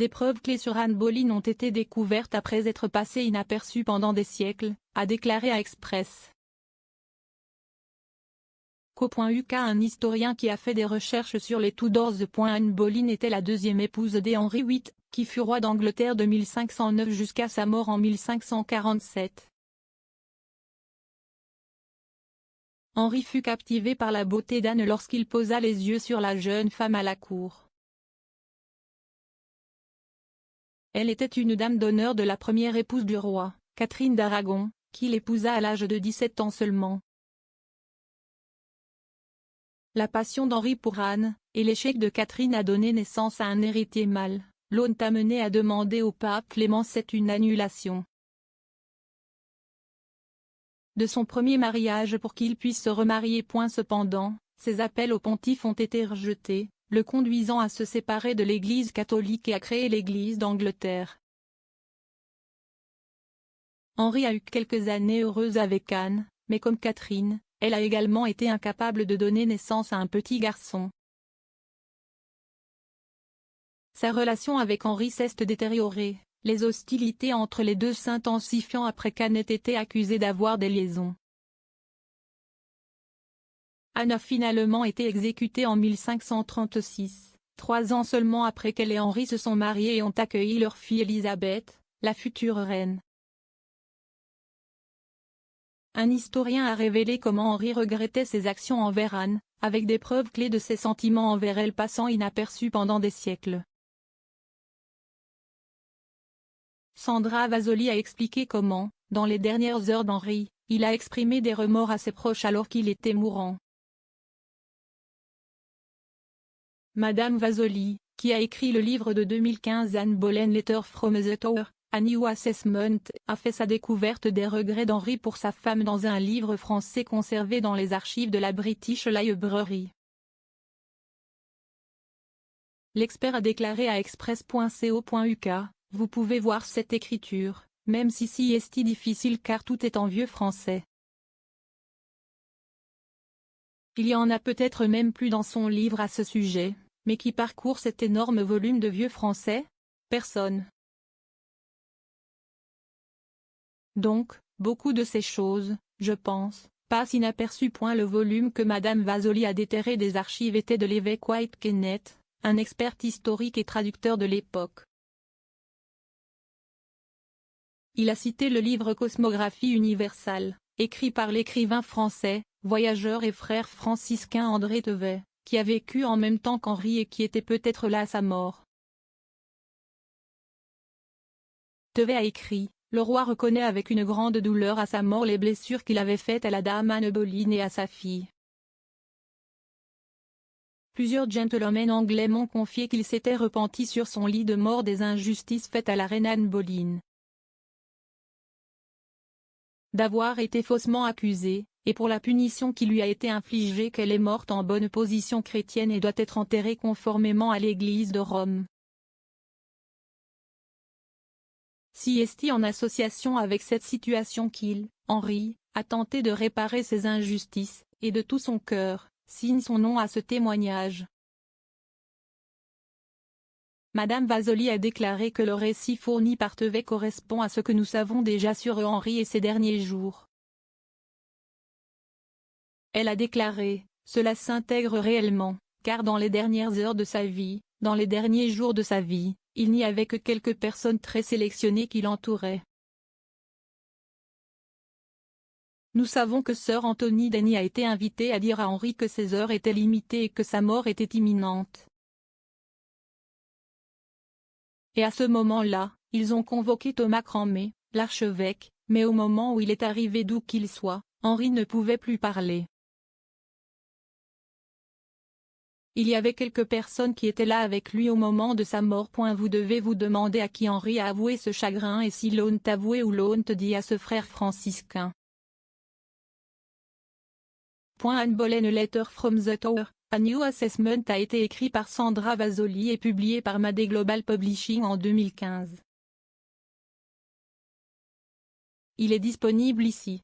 Des preuves clés sur Anne Boleyn ont été découvertes après être passées inaperçues pendant des siècles, a déclaré à Express. Co.uk. Un historien qui a fait des recherches sur les Tudors. Anne Boleyn était la deuxième épouse d'Henri VIII, qui fut roi d'Angleterre de 1509 jusqu'à sa mort en 1547. Henri fut captivé par la beauté d'Anne lorsqu'il posa les yeux sur la jeune femme à la cour. Elle était une dame d'honneur de la première épouse du roi, Catherine d'Aragon, qui l'épousa à l'âge de 17 ans seulement. La passion d'Henri pour Anne, et l'échec de Catherine a donné naissance à un héritier mâle. L'ont amené à demander au pape Clément VII une annulation de son premier mariage pour qu'il puisse se remarier. Cependant, ses appels au pontife ont été rejetés, le conduisant à se séparer de l'Église catholique et à créer l'Église d'Angleterre. Henri a eu quelques années heureuses avec Anne, mais comme Catherine, elle a également été incapable de donner naissance à un petit garçon. Sa relation avec Henri s'est détériorée, les hostilités entre les deux s'intensifiant après qu'Anne ait été accusée d'avoir des liaisons. Anne a finalement été exécutée en 1536, 3 ans seulement après qu'elle et Henri se sont mariés et ont accueilli leur fille Élisabeth, la future reine. Un historien a révélé comment Henri regrettait ses actions envers Anne, avec des preuves clés de ses sentiments envers elle passant inaperçus pendant des siècles. Sandra Vasoli a expliqué comment, dans les dernières heures d'Henri, il a exprimé des remords à ses proches alors qu'il était mourant. Madame Vasoli, qui a écrit le livre de 2015 Anne Boleyn Letter from the Tower, A New Assessment, a fait sa découverte des regrets d'Henri pour sa femme dans un livre français conservé dans les archives de la British Library. L'expert a déclaré à express.co.uk, vous pouvez voir cette écriture, même si c'est difficile car tout est en vieux français. Il y en a peut-être même plus dans son livre à ce sujet, mais qui parcourt cet énorme volume de vieux français? Personne. Donc, beaucoup de ces choses, je pense, passent inaperçues. Le volume que Madame Vasoli a déterré des archives était de l'évêque White Kenneth, un expert historique et traducteur de l'époque. Il a cité le livre Cosmographie universelle, écrit par l'écrivain français, voyageur et frère franciscain André Tevet, qui a vécu en même temps qu'Henri et qui était peut-être là à sa mort. Tevet a écrit: le roi reconnaît avec une grande douleur à sa mort les blessures qu'il avait faites à la dame Anne Boleyn et à sa fille. Plusieurs gentlemen anglais m'ont confié qu'il s'était repenti sur son lit de mort des injustices faites à la reine Anne Boleyn. D'avoir été faussement accusée, et pour la punition qui lui a été infligée qu'elle est morte en bonne position chrétienne et doit être enterrée conformément à l'Église de Rome. C'est en association avec cette situation qu'il, Henri, a tenté de réparer ces injustices, et de tout son cœur, signe son nom à ce témoignage. Madame Vasoli a déclaré que le récit fourni par Tevet correspond à ce que nous savons déjà sur Henri et ses derniers jours. Elle a déclaré: cela s'intègre réellement, car dans les dernières heures de sa vie, dans les derniers jours de sa vie, il n'y avait que quelques personnes très sélectionnées qui l'entouraient. Nous savons que sœur Antonie Denny a été invitée à dire à Henri que ses heures étaient limitées et que sa mort était imminente. Et à ce moment-là, ils ont convoqué Thomas Cranmé, l'archevêque, mais au moment où il est arrivé d'où qu'il soit, Henri ne pouvait plus parler. Il y avait quelques personnes qui étaient là avec lui au moment de sa mort. Vous devez vous demander à qui Henri a avoué ce chagrin et si l'ont avoué ou l'ont dit à ce frère franciscain. Anne Boleyn Letter from the Tower, A New Assessment a été écrit par Sandra Vasoli et publié par Made Global Publishing en 2015. Il est disponible ici.